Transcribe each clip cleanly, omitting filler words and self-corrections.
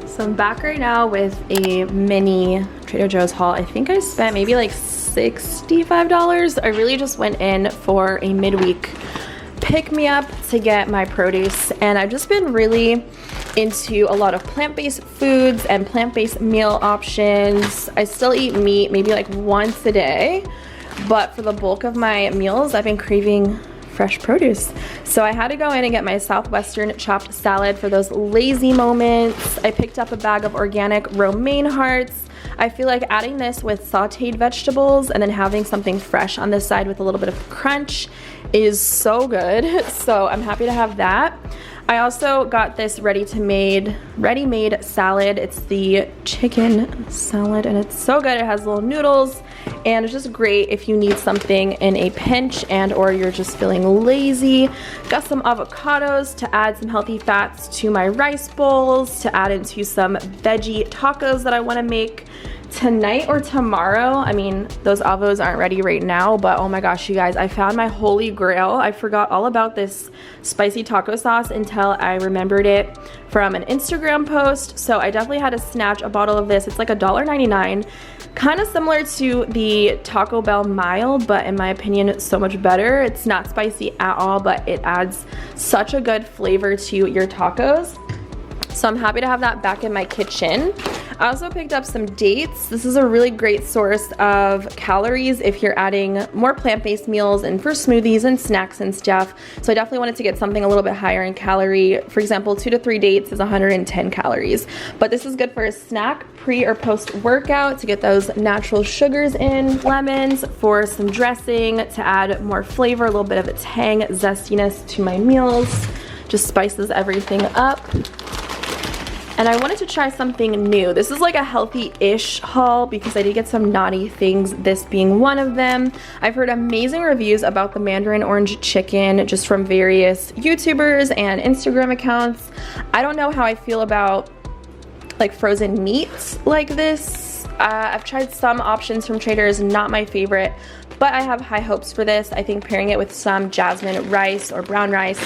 So I'm back right now with a mini Trader Joe's haul. I think I spent maybe like $65. I really just went in for a midweek pick-me-up to get my produce, and I've just been really into a lot of plant-based foods and plant-based meal options. I still eat meat maybe like once a day, but for the bulk of my meals I've been craving fresh produce. So I had to go in and get my Southwestern chopped salad for those lazy moments. I picked up a bag of organic romaine hearts. I feel like adding this with sauteed vegetables and then having something fresh on this side with a little bit of crunch is so good. So I'm happy to have that. I also got this ready-made salad. It's the chicken salad and it's so good. It has little noodles and it's just great if you need something in a pinch and or you're just feeling lazy. Got some avocados to add some healthy fats to my rice bowls, to add into some veggie tacos that I want to make tonight or tomorrow. I mean, those avos aren't ready right now, but oh my gosh, you guys, I found my holy grail. I forgot all about this spicy taco sauce until I remembered it from an Instagram post. So I definitely had to snatch a bottle of this. It's like $1.99, kind of similar to the Taco Bell mild, but in my opinion, it's so much better. It's not spicy at all, but it adds such a good flavor to your tacos. So I'm happy to have that back in my kitchen. I also picked up some dates. This is a really great source of calories if you're adding more plant-based meals and for smoothies and snacks and stuff. So I definitely wanted to get something a little bit higher in calorie. For example, 2 to 3 dates is 110 calories. But this is good for a snack, pre or post workout, to get those natural sugars in. Lemons for some dressing, to add more flavor, a little bit of a tang, zestiness to my meals. Just spices everything up. And I wanted to try something new. This is like a healthy-ish haul because I did get some naughty things, this being one of them. I've heard amazing reviews about the Mandarin Orange chicken just from various YouTubers and Instagram accounts. I don't know how I feel about like frozen meats like this. I've tried some options from Trader's, not my favorite, but I have high hopes for this. I think pairing it with some jasmine rice or brown rice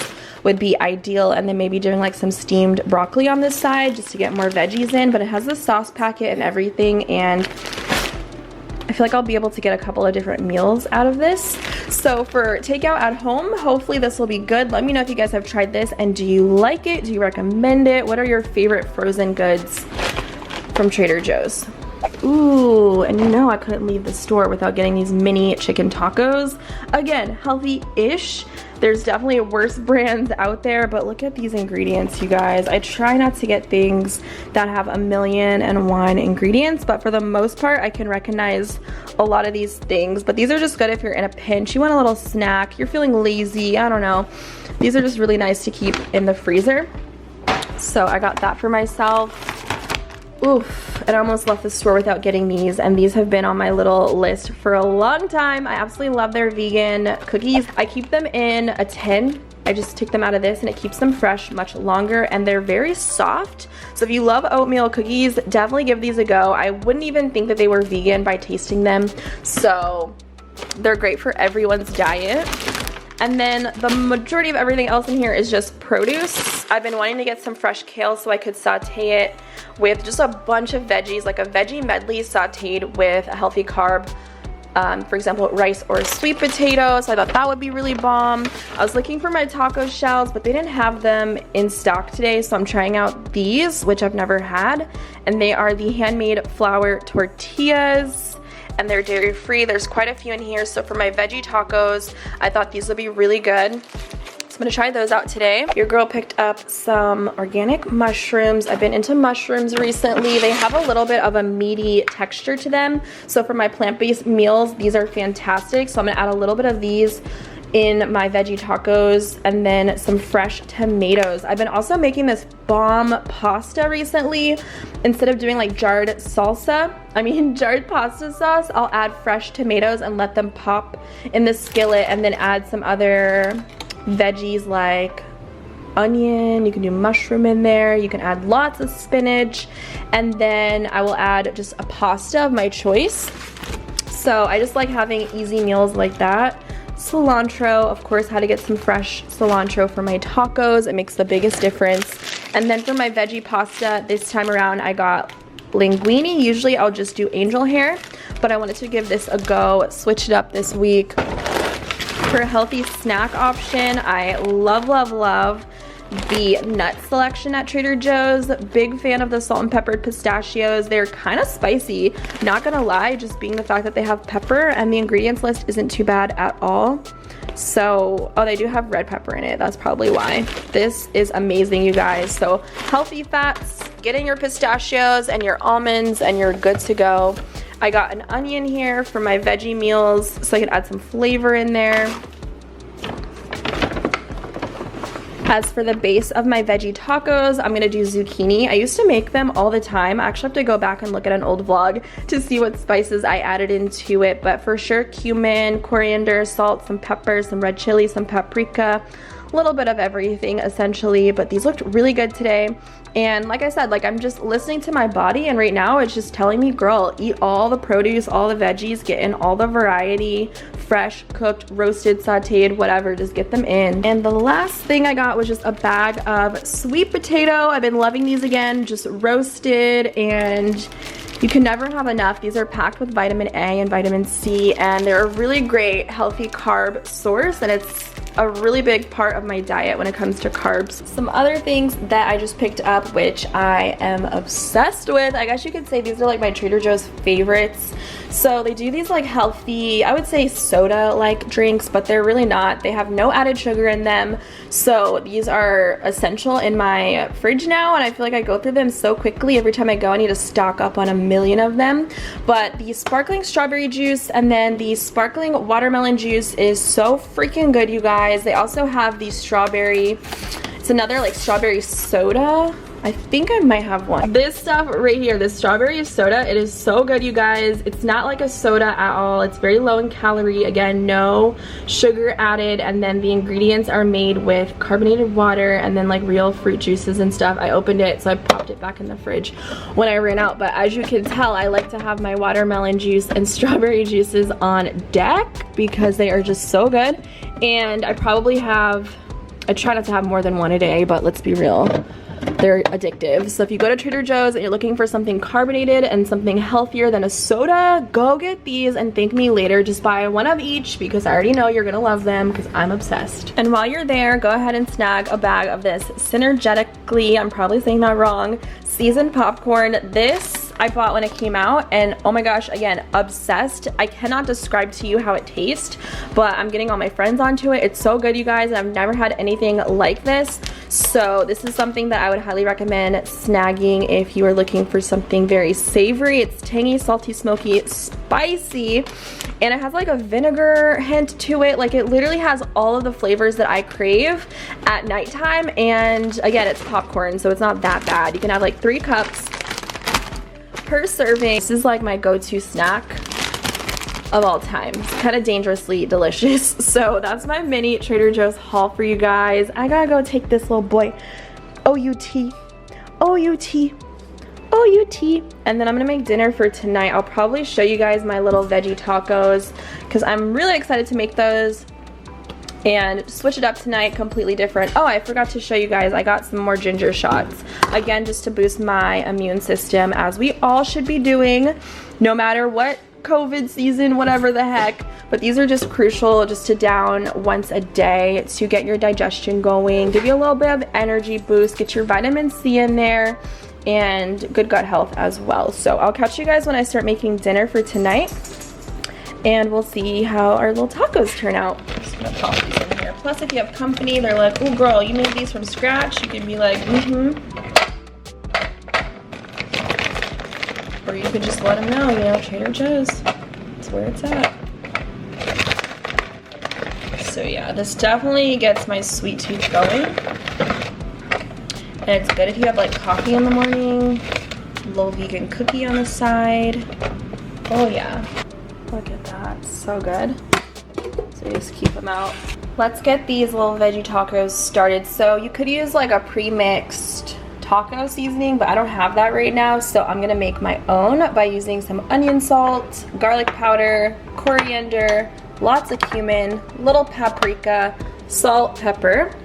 would be ideal, and then maybe doing like some steamed broccoli on this side just to get more veggies in. But it has the sauce packet and everything, and I feel like I'll be able to get a couple of different meals out of this. So for takeout at home, hopefully this will be good. Let me know if you guys have tried this and do you like it? Do you recommend it? What are your favorite frozen goods from Trader Joe's? Ooh, and you know I couldn't leave the store without getting these mini chicken tacos. Again, healthy-ish. There's definitely worse brands out there, but look at these ingredients, you guys. I try not to get things that have 1,000,001 ingredients, but for the most part, I can recognize a lot of these things. But these are just good if you're in a pinch, you want a little snack, you're feeling lazy, I don't know. These are just really nice to keep in the freezer. So I got that for myself. Oof, I almost left the store without getting these, and these have been on my little list for a long time. I absolutely love their vegan cookies. I keep them in a tin. I just take them out of this and it keeps them fresh much longer, and they're very soft. So if you love oatmeal cookies, definitely give these a go. I wouldn't even think that they were vegan by tasting them. So they're great for everyone's diet. And then the majority of everything else in here is just produce. I've been wanting to get some fresh kale so I could saute it with just a bunch of veggies, like a veggie medley sauteed with a healthy carb. For example, rice or sweet potatoes. So I thought that would be really bomb. I was looking for my taco shells, but they didn't have them in stock today. So I'm trying out these, which I've never had. And they are the handmade flour tortillas. And they're dairy free. There's quite a few in here. So for my veggie tacos, I thought these would be really good. So I'm gonna try those out today. Your girl picked up some organic mushrooms. I've been into mushrooms recently. They have a little bit of a meaty texture to them. So for my plant-based meals, these are fantastic. So I'm gonna add a little bit of these in my veggie tacos, and then some fresh tomatoes. I've been also making this bomb pasta recently. Instead of doing like jarred pasta sauce, I'll add fresh tomatoes and let them pop in the skillet, and then add some other veggies like onion. You can do mushroom in there. You can add lots of spinach, and then I will add just a pasta of my choice. So I just like having easy meals like that. Cilantro, of course, had to get some fresh cilantro for my tacos. It makes the biggest difference. And then for my veggie pasta, this time around I got linguine. Usually I'll just do angel hair, but I wanted to give this a go, switch it up this week. For a healthy snack option, I love the nut selection at Trader Joe's. Big fan of the salt and peppered pistachios. They're kind of spicy, not gonna lie, just being the fact that they have pepper, and the ingredients list isn't too bad at all. So, oh, they do have red pepper in it. That's probably why. This is amazing, you guys. So, healthy fats, get in your pistachios and your almonds, and you're good to go. I got an onion here for my veggie meals so I can add some flavor in there. As for the base of my veggie tacos, I'm gonna do zucchini. I used to make them all the time. I actually have to go back and look at an old vlog to see what spices I added into it, but for sure cumin, coriander, salt, some pepper, some red chili, some paprika, a little bit of everything essentially, but these looked really good today. And like I said, like I'm just listening to my body, and right now it's just telling me, girl, eat all the produce, all the veggies, get in all the variety, fresh, cooked, roasted, sauteed, whatever, just get them in. And the last thing I got was just a bag of sweet potato. I've been loving these again, just roasted, and you can never have enough. These are packed with vitamin A and vitamin C, and they're a really great healthy carb source, and it's a really big part of my diet when it comes to carbs. Some other things that I just picked up, which I am obsessed with, I guess you could say these are like my Trader Joe's favorites. So they do these like healthy, I would say soda like drinks, but they're really not. They have no added sugar in them. So these are essential in my fridge now, and I feel like I go through them so quickly. Every time I go I need to stock up on a million of them. But the sparkling strawberry juice and then the sparkling watermelon juice is so freaking good, you guys. They also have the strawberry, it's another like strawberry soda. I think I might have one. This stuff right here, this strawberry soda, it is so good, you guys. It's not like a soda at all. It's very low in calorie. Again, no sugar added, and then the ingredients are made with carbonated water and then like real fruit juices and stuff. I opened it, so I popped it back in the fridge when I ran out. But as you can tell, I like to have my watermelon juice and strawberry juices on deck because they are just so good. And I probably have, I try not to have more than one a day, but let's be real, they're addictive. So if you go to Trader Joe's and you're looking for something carbonated and something healthier than a soda, go get these and thank me later. Just buy one of each because I already know you're gonna love them because I'm obsessed. And while you're there, go ahead and snag a bag of this Synergetically, I'm probably saying that wrong, seasoned popcorn. This I bought when it came out, and oh my gosh, again, obsessed. I cannot describe to you how it tastes, but I'm getting all my friends onto it. It's so good, you guys, and I've never had anything like this. So this is something that I would highly recommend snagging if you are looking for something very savory. It's tangy, salty, smoky, spicy, and it has like a vinegar hint to it. Like it literally has all of the flavors that I crave at nighttime. And again, it's popcorn, so it's not that bad. You can have like 3 cups per serving. This is like my go-to snack of all time. It's kind of dangerously delicious. So that's my mini Trader Joe's haul for you guys. I gotta go take this little boy OUT, OUT, OUT, and then I'm gonna make dinner for tonight. I'll probably show you guys my little veggie tacos because I'm really excited to make those and switch it up tonight, completely different. Oh, I forgot to show you guys, I got some more ginger shots. Again, just to boost my immune system, as we all should be doing, no matter what COVID season, whatever the heck. But these are just crucial just to down once a day to get your digestion going, give you a little bit of energy boost, get your vitamin C in there, and good gut health as well. So I'll catch you guys when I start making dinner for tonight, and we'll see how our little tacos turn out. I'm just gonna pop these in here. Plus, if you have company, they're like, oh girl, you made these from scratch. You can be like, Or you could just let them know, you know, Trader Joe's, that's where it's at. So yeah, this definitely gets my sweet tooth going. And it's good if you have like coffee in the morning, a little vegan cookie on the side. Oh yeah. Look at that, so good. So you just keep them out. Let's get these little veggie tacos started. So you could use like a pre-mixed taco seasoning, but I don't have that right now, so I'm gonna make my own by using some onion salt, garlic powder, coriander, lots of cumin, little paprika, salt, pepper,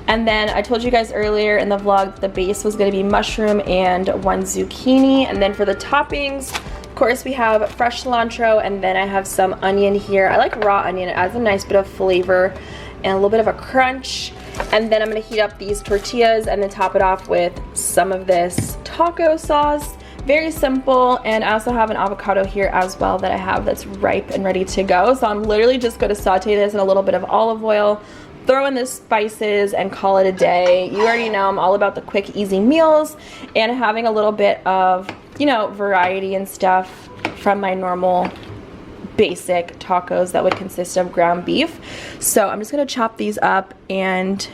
And then I told you guys earlier in the vlog the base was gonna be mushroom and 1 zucchini. And then for the toppings, of course we have fresh cilantro, and then I have some onion here. I like raw onion, it adds a nice bit of flavor and a little bit of a crunch. And then I'm gonna heat up these tortillas and then top it off with some of this taco sauce. Very simple. And I also have an avocado here as well that I have that's ripe and ready to go. So I'm literally just gonna saute this in a little bit of olive oil, throw in the spices, and call it a day. You already know I'm all about the quick, easy meals and having a little bit of, you know, variety and stuff from my normal basic tacos that would consist of ground beef. So I'm just gonna chop these up and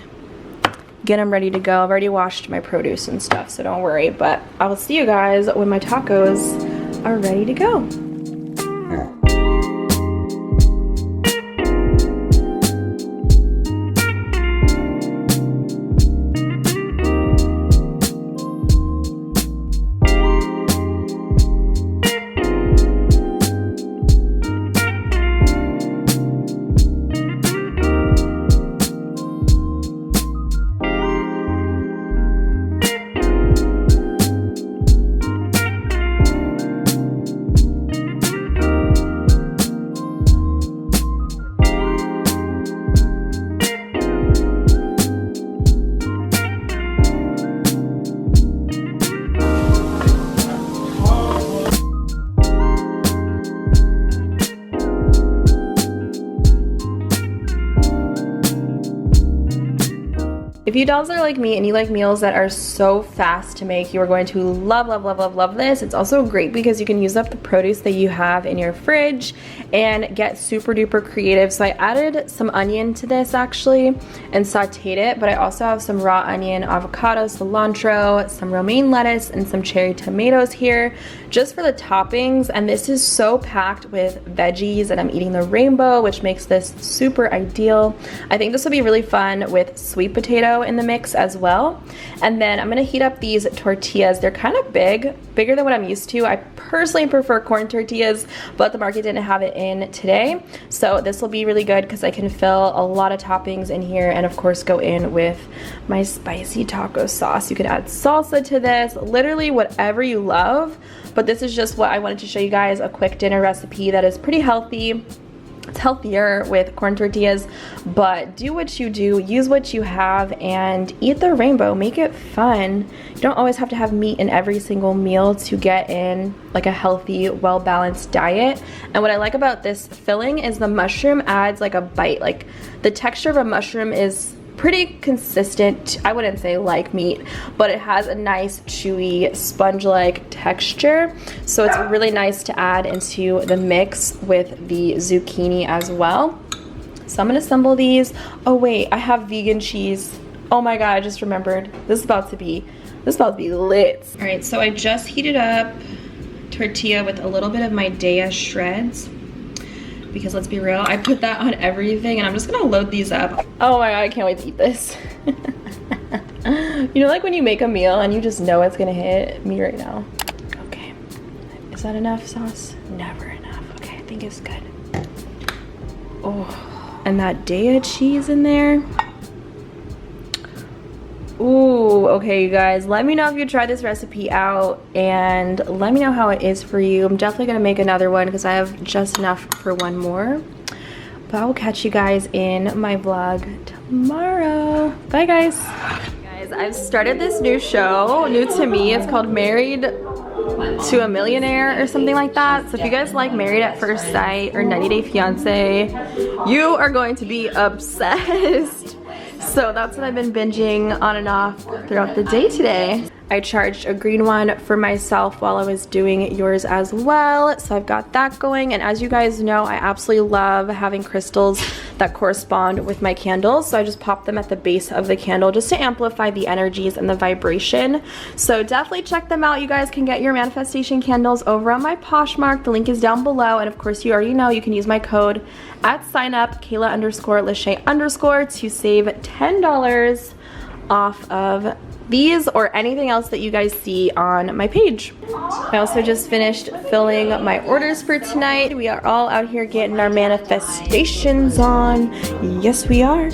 get them ready to go. I've already washed my produce and stuff, so don't worry, but I will see you guys when my tacos are ready to go. If you dolls are like me and you like meals that are so fast to make, you are going to love, love, love, love, love this. It's also great because you can use up the produce that you have in your fridge and get super duper creative. So I added some onion to this actually and sauteed it, but I also have some raw onion, avocado, cilantro, some romaine lettuce, and some cherry tomatoes here just for the toppings. And this is so packed with veggies, and I'm eating the rainbow, which makes this super ideal. I think this will be really fun with sweet potato in the mix as well. And then I'm gonna heat up these tortillas. They're kind of bigger than what I'm used to. I personally prefer corn tortillas, but the market didn't have it in today. So this will be really good because I can fill a lot of toppings in here and of course go in with my spicy taco sauce. You can add salsa to this, literally whatever you love. But this is just what I wanted to show you guys, a quick dinner recipe that is pretty healthy. It's healthier with corn tortillas, but do what you do, use what you have, and eat the rainbow. Make it fun. You don't always have to have meat in every single meal to get in like a healthy, well-balanced diet. And what I like about this filling is the mushroom adds like a bite. Like the texture of a mushroom is pretty consistent. I wouldn't say like meat, but it has a nice chewy sponge-like texture, so it's really nice to add into the mix with the zucchini as well. So I'm gonna assemble these. Oh wait, I have vegan cheese. Oh my god, I just remembered. This is about to be lit. All right, so I just heated up tortilla with a little bit of my Daya shreds, because let's be real, I put that on everything, and I'm just gonna load these up. Oh my god, I can't wait to eat this. You know, like when you make a meal and you just know it's gonna hit me right now. Okay, is that enough sauce? Never enough. Okay, I think it's good. Oh, and that Daya cheese in there. Ooh, okay you guys, let me know if you try this recipe out and let me know how it is for you. I'm definitely gonna make another one because I have just enough for one more. But I will catch you guys in my vlog tomorrow. Bye guys. Guys, I've started this new show, new to me. It's called Married to a Millionaire or something like that. So if you guys like Married at First Sight or 90 Day Fiance, you are going to be obsessed. So that's what I've been binging on and off throughout the day today. I charged a green one for myself while I was doing yours as well. So I've got that going. And as you guys know, I absolutely love having crystals that correspond with my candles. So I just pop them at the base of the candle just to amplify the energies and the vibration. So definitely check them out. You guys can get your manifestation candles over on my Poshmark. The link is down below. And of course, you already know you can use my code at sign up, Kayla_Lashae_ to save $10 off of these or anything else that you guys see on my page. I also just finished filling my orders for tonight. We are all out here getting our manifestations on. Yes, we are.